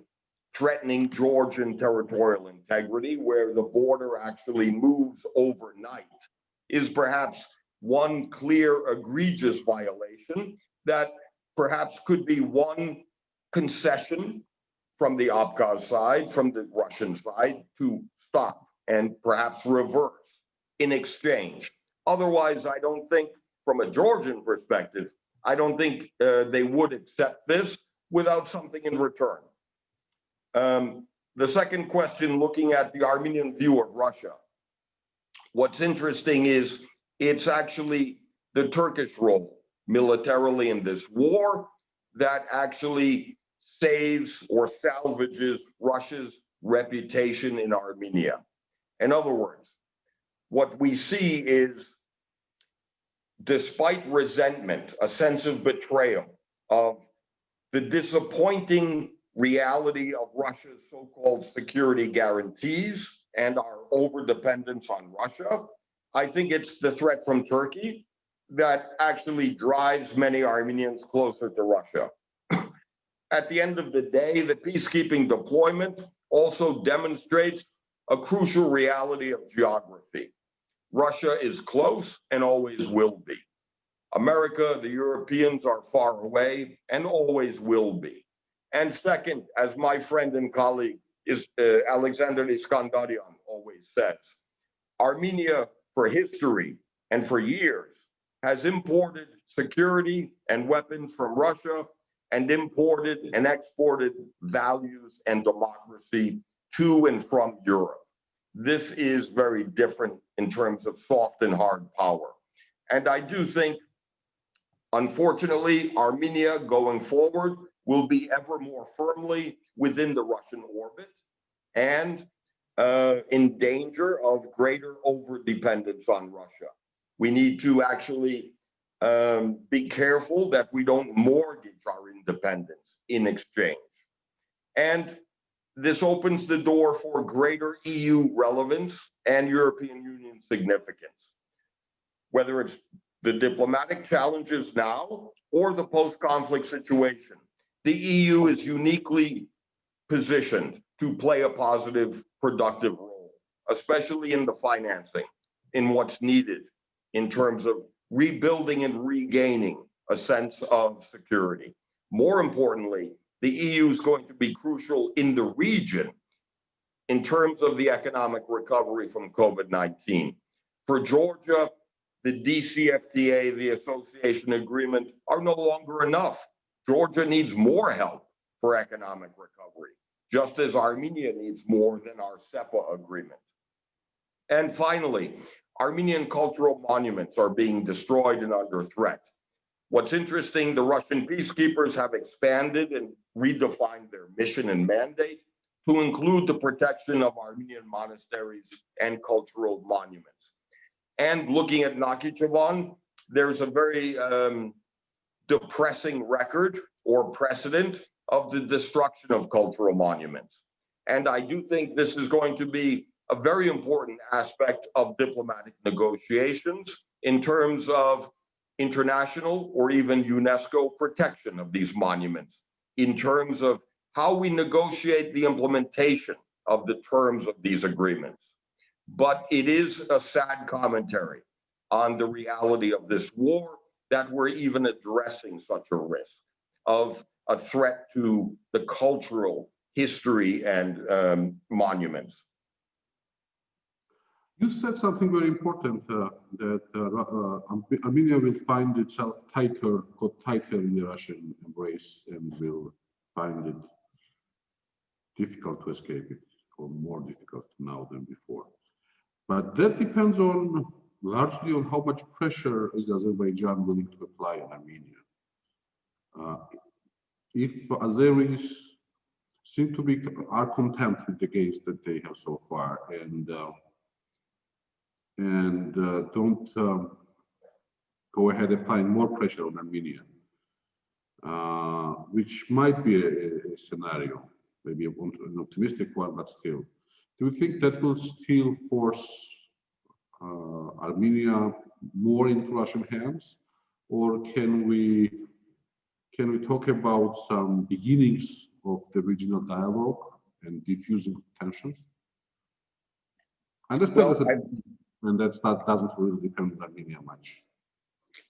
threatening Georgian territorial integrity, where the border actually moves overnight, is perhaps one clear, egregious violation that perhaps could be one concession from the Abkhaz side, from the Russian side, to stop and perhaps reverse in exchange. Otherwise, I don't think, from a Georgian perspective, I don't think they would accept this without something in return. The second question, looking at the Armenian view of Russia, what's interesting is it's actually the Turkish role militarily in this war that actually saves or salvages Russia's reputation in Armenia. In other words, what we see is, despite resentment, a sense of betrayal, of the disappointing reality of Russia's so-called security guarantees and our overdependence on Russia, I think it's the threat from Turkey that actually drives many Armenians closer to Russia. At the end of the day, the peacekeeping deployment also demonstrates a crucial reality of geography. Russia is close and always will be. America, the Europeans are far away and always will be. And second, as my friend and colleague Alexander Iskandarian always says, Armenia, for history and for years, has imported security and weapons from Russia and imported and exported values and democracy to and from Europe. This is very different in terms of soft and hard power. And I do think, unfortunately, Armenia going forward will be ever more firmly within the Russian orbit and in danger of greater overdependence on Russia. We need to actually be careful that we don't mortgage our independence in exchange. And this opens the door for greater EU relevance and European Union significance, whether it's the diplomatic challenges now or the post-conflict situation. The EU is uniquely positioned to play a positive, productive role, especially in the financing, in what's needed in terms of rebuilding and regaining a sense of security. More importantly, the EU is going to be crucial in the region in terms of the economic recovery from COVID-19. For Georgia, the DCFTA, the association agreement, are no longer enough. Georgia needs more help for economic recovery, just as Armenia needs more than our SEPA agreement. And finally, Armenian cultural monuments are being destroyed and under threat. What's interesting, the Russian peacekeepers have expanded and redefined their mission and mandate to include the protection of Armenian monasteries and cultural monuments. And looking at Nakhichevan, there's a very depressing record or precedent of the destruction of cultural monuments. And I do think this is going to be a very important aspect of diplomatic negotiations in terms of international or even UNESCO protection of these monuments, in terms of how we negotiate the implementation of the terms of these agreements. But it is a sad commentary on the reality of this war that we're even addressing such a risk of a threat to the cultural history and monuments. You said something very important, that Armenia will find itself tighter in the Russian embrace and will find it difficult to escape it, or more difficult now than before. But that depends largely on how much pressure is Azerbaijan willing to apply on Armenia. If Azeris seem to be are content with the gains that they have so far, and don't go ahead applying more pressure on Armenia, which might be a scenario, maybe an optimistic one, but still. Do you think that will still force Armenia more into Russian hands, or can we talk about some beginnings of the regional dialogue and diffusing tensions? I understand that doesn't really depend on Armenia much.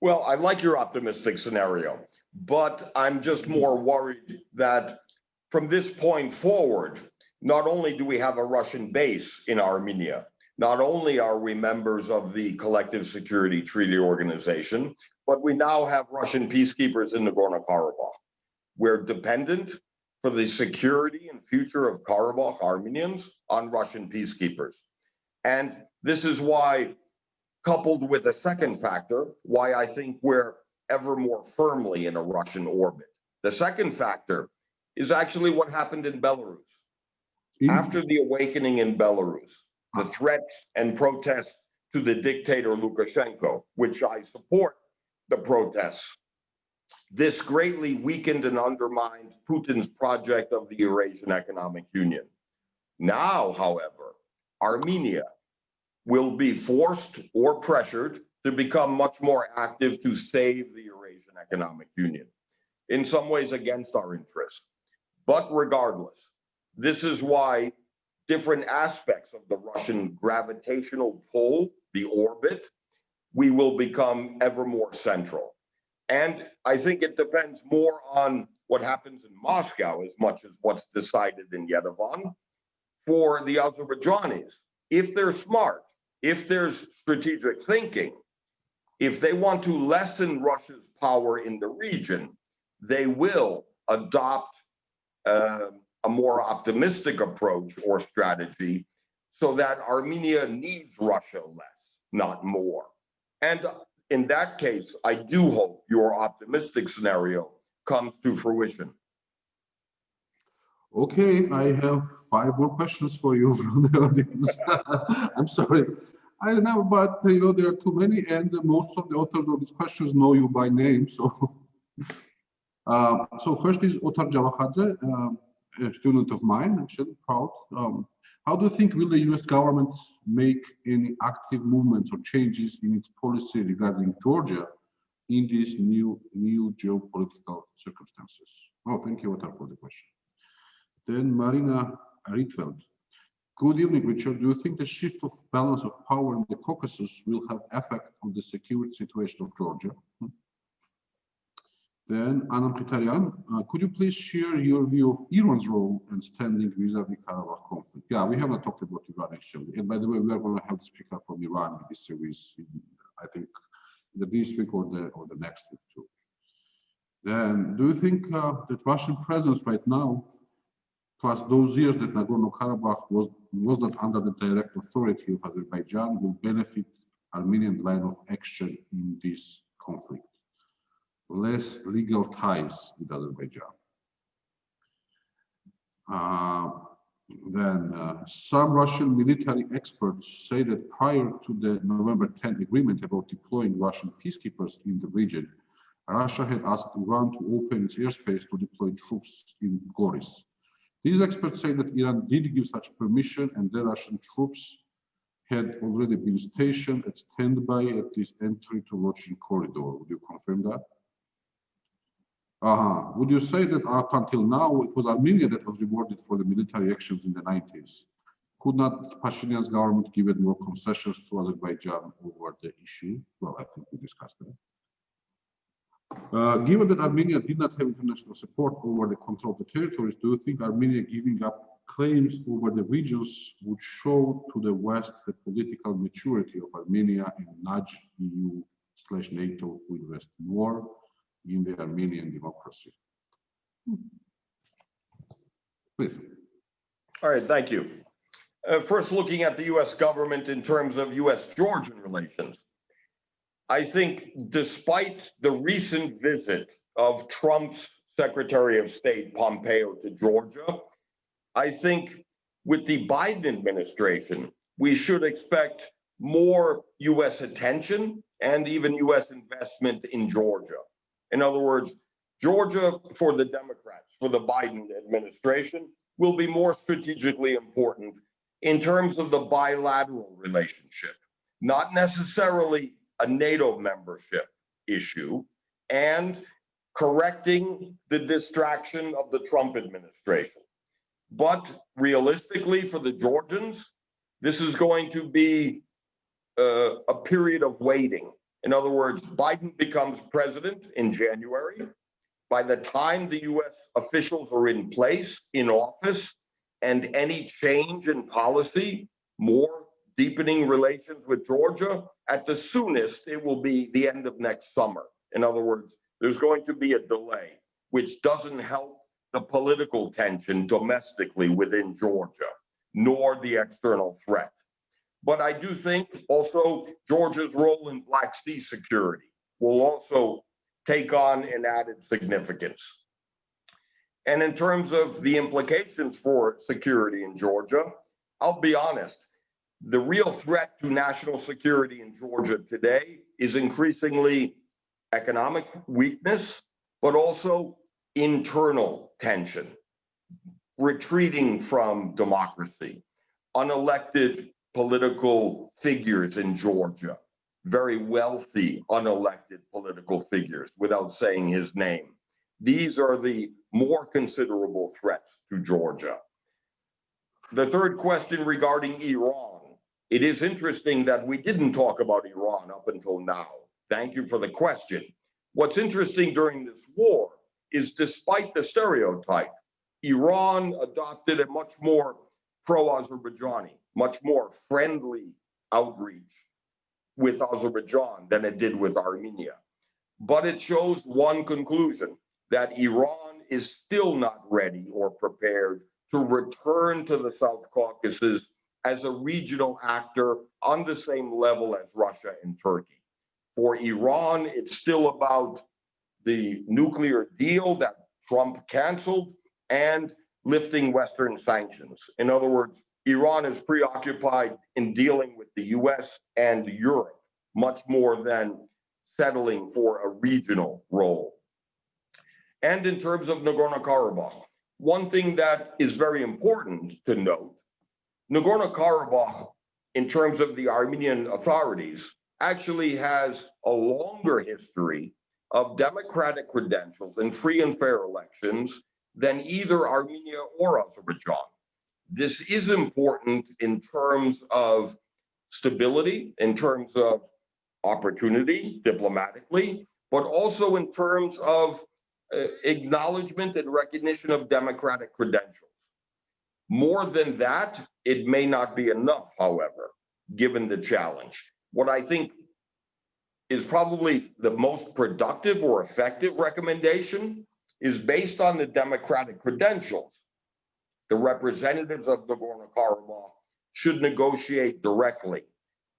Well, I like your optimistic scenario, but I'm just more worried that from this point forward, not only do we have a Russian base in Armenia, not only are we members of the Collective Security Treaty Organization, but we now have Russian peacekeepers in Nagorno-Karabakh. We're dependent for the security and future of Karabakh Armenians on Russian peacekeepers. And this is why, coupled with a second factor, why I think we're ever more firmly in a Russian orbit. The second factor is actually what happened in Belarus. After the awakening in Belarus, the threats and protests to the dictator Lukashenko, which I support the protests, this greatly weakened and undermined Putin's project of the Eurasian Economic Union. Now, however, Armenia will be forced or pressured to become much more active to save the Eurasian Economic Union, in some ways against our interests. But regardless, this is why different aspects of the Russian gravitational pull, the orbit, we will become ever more central. And I think it depends more on what happens in Moscow as much as what's decided in Yerevan. For the Azerbaijanis, if they're smart, if there's strategic thinking, if they want to lessen Russia's power in the region, they will adopt a more optimistic approach or strategy so that Armenia needs Russia less, not more. And in that case, I do hope your optimistic scenario comes to fruition. Okay, I have 5 more questions for you from the audience. I'm sorry. I don't know, but there are too many, and most of the authors of these questions know you by name. So first is Otar Javakhadze, a student of mine, actually proud. How do you think will the U.S. government make any active movements or changes in its policy regarding Georgia in these new geopolitical circumstances? Oh, thank you, Otar, for the question. Then Marina Rietveld. Good evening, Richard. Do you think the shift of balance of power in the Caucasus will have effect on the security situation of Georgia? Then Anam Khitarian, could you please share your view of Iran's role and standing vis-a-vis Karabakh conflict? Yeah, we have not talked about Iran actually. And by the way, we are going to have the speaker from Iran in this series, I think, either this week or the next week too. Then, do you think that Russian presence right now, plus those years that Nagorno-Karabakh was not under the direct authority of Azerbaijan, will benefit Armenian line of action in this conflict? Less legal ties with Azerbaijan. Then some Russian military experts say that prior to the November 10 agreement about deploying Russian peacekeepers in the region, Russia had asked Iran to open its airspace to deploy troops in Goris. These experts say that Iran did give such permission and the Russian troops had already been stationed at standby at this entry to Lochin corridor. Would you confirm that? Would you say that up until now it was Armenia that was rewarded for the military actions in the 90s? Could not Pashinyan's government give it more concessions to Azerbaijan over the issue? Well, I think we discussed that. Given that Armenia did not have international support over the control of the territories, do you think Armenia giving up claims over the regions would show to the West the political maturity of Armenia and nudge EU/NATO to invest more in the Armenian democracy? Please. All right, thank you. First, looking at the U.S. government in terms of U.S.-Georgian relations, I think despite the recent visit of Trump's Secretary of State Pompeo to Georgia. I think with the Biden administration, we should expect more U.S. attention and even U.S. investment in Georgia. In other words, Georgia for the Democrats, for the Biden administration, will be more strategically important in terms of the bilateral relationship, not necessarily a NATO membership issue, and correcting the distraction of the Trump administration. But realistically, for the Georgians, this is going to be a period of waiting. In other words, Biden becomes president in January. By the time the US officials are in place, in office, and any change in policy, more deepening relations with Georgia, at the soonest, it will be the end of next summer. In other words, there's going to be a delay, which doesn't help the political tension domestically within Georgia, nor the external threat. But I do think also Georgia's role in Black Sea security will also take on an added significance. And in terms of the implications for security in Georgia, I'll be honest, the real threat to national security in Georgia today is increasingly economic weakness, but also internal tension, retreating from democracy, unelected political figures in Georgia, very wealthy unelected political figures without saying his name. These are the more considerable threats to Georgia. The third question regarding Iran. It is interesting that we didn't talk about Iran up until now. Thank you for the question. What's interesting during this war is, despite the stereotype, Iran adopted a much more pro-Azerbaijani, much more friendly outreach with Azerbaijan than it did with Armenia. But it shows one conclusion, that Iran is still not ready or prepared to return to the South Caucasus as a regional actor on the same level as Russia and Turkey. For Iran, it's still about the nuclear deal that Trump canceled and lifting Western sanctions. In other words, Iran is preoccupied in dealing with the US and Europe much more than settling for a regional role. And in terms of Nagorno-Karabakh, one thing that is very important to note, Nagorno-Karabakh, in terms of the Armenian authorities, actually has a longer history of democratic credentials and free and fair elections than either Armenia or Azerbaijan. This is important in terms of stability, in terms of opportunity diplomatically, but also in terms of acknowledgement and recognition of democratic credentials. More than that, it may not be enough, however, given the challenge. What I think is probably the most productive or effective recommendation is, based on the democratic credentials, the representatives of Nagorno-Karabakh should negotiate directly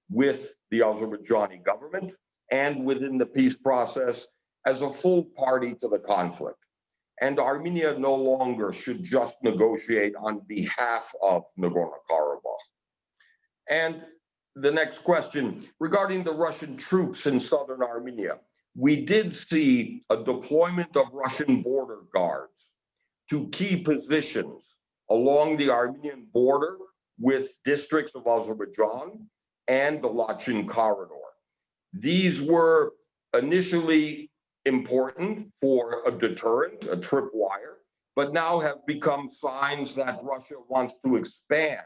with the Azerbaijani government and within the peace process as a full party to the conflict. And Armenia no longer should just negotiate on behalf of Nagorno-Karabakh. And the next question, regarding the Russian troops in southern Armenia, we did see a deployment of Russian border guards to key positions along the Armenian border with districts of Azerbaijan and the Lachin corridor. These were initially important for a deterrent, a tripwire, but now have become signs that Russia wants to expand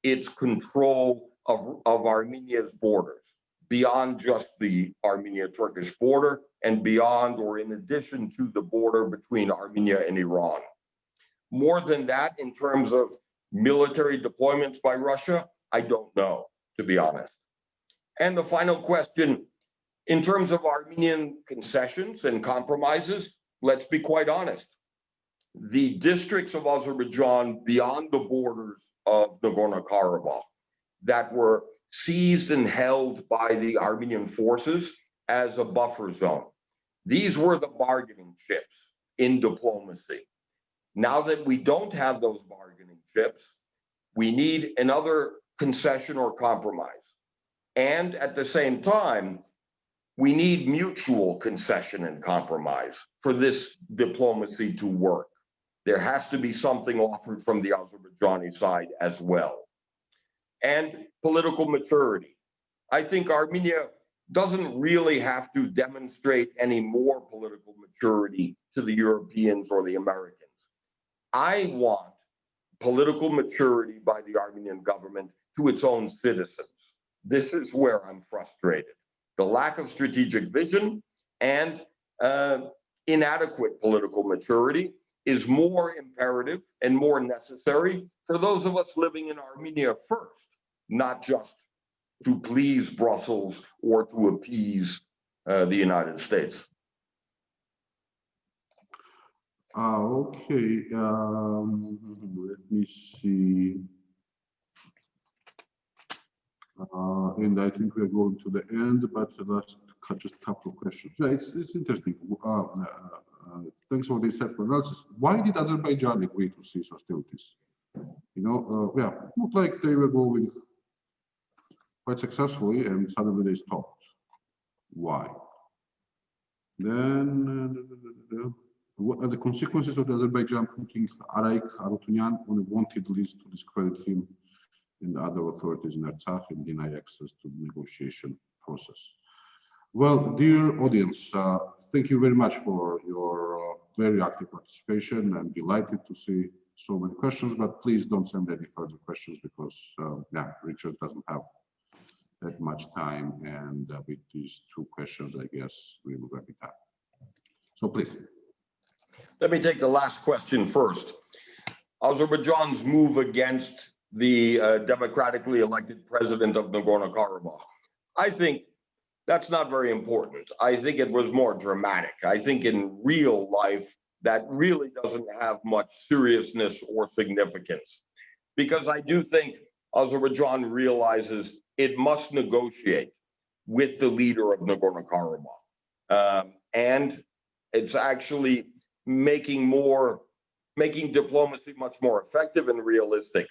its control of Armenia's borders beyond just the Armenia-Turkish border and beyond, or in addition to, the border between Armenia and Iran. More than that, in terms of military deployments by Russia, I don't know, to be honest. And the final question, in terms of Armenian concessions and compromises, let's be quite honest. The districts of Azerbaijan beyond the borders of Nagorno-Karabakh that were seized and held by the Armenian forces as a buffer zone, These were the bargaining chips in diplomacy. Now that we don't have those bargaining chips, we need another concession or compromise. And at the same time, we need mutual concession and compromise for this diplomacy to work. There has to be something offered from the Azerbaijani side as well. And political maturity. I think Armenia doesn't really have to demonstrate any more political maturity to the Europeans or the Americans. I want political maturity by the Armenian government to its own citizens. This is where I'm frustrated. The lack of strategic vision and inadequate political maturity is more imperative and more necessary for those of us living in Armenia first, not just to please Brussels or to appease the United States. Okay, let me see. And I think we're going to the end, but last just a couple of questions. Yeah, it's interesting. Thanks for the insightful analysis. Why did Azerbaijan agree to cease hostilities? Yeah, it looked like they were going quite successfully, and suddenly they stopped. Why? Then, what are the consequences of Azerbaijan putting Araik Arutunyan on a wanted list to discredit him and other authorities in Artsakh and deny access to the negotiation process? Well, dear audience, thank you very much for your very active participation. I'm delighted to see so many questions, but please don't send any further questions because, yeah, Richard doesn't have that much time. And with these two questions, I guess we will wrap it up. So please. Let me take the last question first. Azerbaijan's move against the democratically elected president of Nagorno-Karabakh. I think that's not very important. I think it was more dramatic. I think in real life, that really doesn't have much seriousness or significance. Because I do think Azerbaijan realizes it must negotiate with the leader of Nagorno-Karabakh. And it's actually making diplomacy much more effective and realistic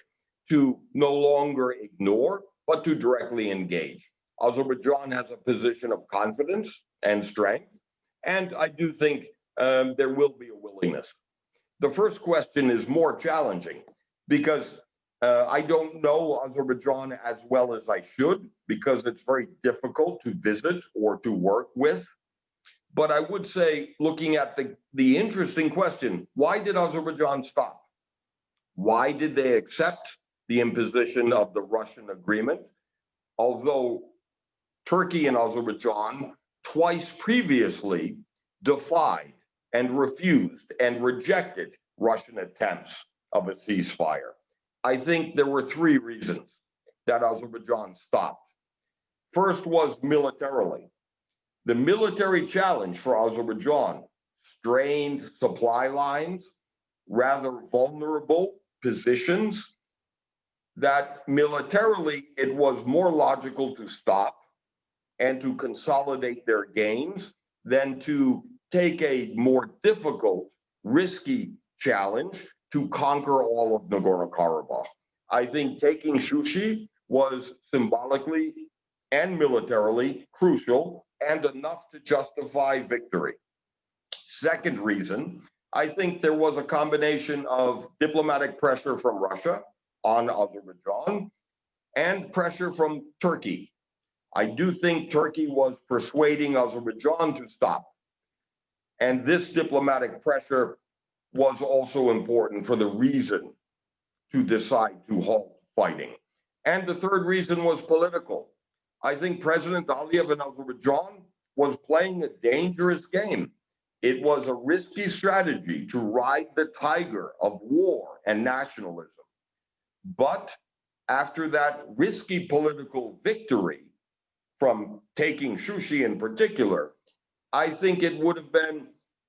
to no longer ignore, but to directly engage. Azerbaijan has a position of confidence and strength, and I do think there will be a willingness. The first question is more challenging because I don't know Azerbaijan as well as I should because it's very difficult to visit or to work with. But I would say, looking at the interesting question, why did Azerbaijan stop? Why did they accept the imposition of the Russian agreement? Although Turkey and Azerbaijan twice previously defied and refused and rejected Russian attempts of a ceasefire. I think there were three reasons that Azerbaijan stopped. First was militarily. The military challenge for Azerbaijan, strained supply lines, rather vulnerable positions, that militarily it was more logical to stop and to consolidate their gains than to take a more difficult, risky challenge to conquer all of Nagorno-Karabakh. I think taking Shushi was symbolically and militarily crucial and enough to justify victory. Second reason, I think there was a combination of diplomatic pressure from Russia on Azerbaijan and pressure from Turkey. I do think Turkey was persuading Azerbaijan to stop. And this diplomatic pressure was also important for the reason to decide to halt fighting. And the third reason was political. I think President Aliyev in Azerbaijan was playing a dangerous game. It was a risky strategy to ride the tiger of war and nationalism. But after that risky political victory from taking Shushi in particular, I think it would have been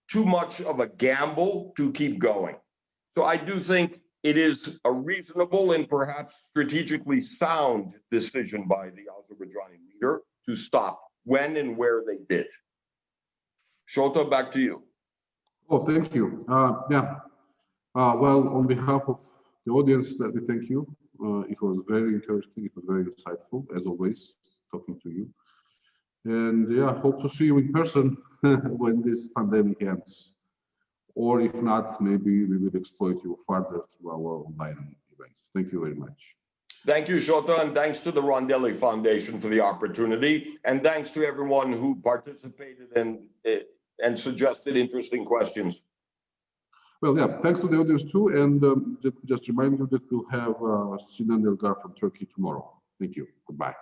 too much of a gamble to keep going. So I do think it is a reasonable and perhaps strategically sound decision by the Azerbaijani leader to stop when and where they did. Shota, back to you. Oh, thank you. Well, on behalf of the audience, let me thank you. It was very interesting. It was very insightful, as always, talking to you. And yeah, hope to see you in person when this pandemic ends. Or if not, maybe we will exploit you further through our online events. Thank you very much. Thank you, Shota, and thanks to the Rondeli Foundation for the opportunity, and thanks to everyone who participated and suggested interesting questions. Well, yeah, thanks to the audience too, and just remind you that we'll have Sinan Elgar from Turkey tomorrow. Thank you. Goodbye.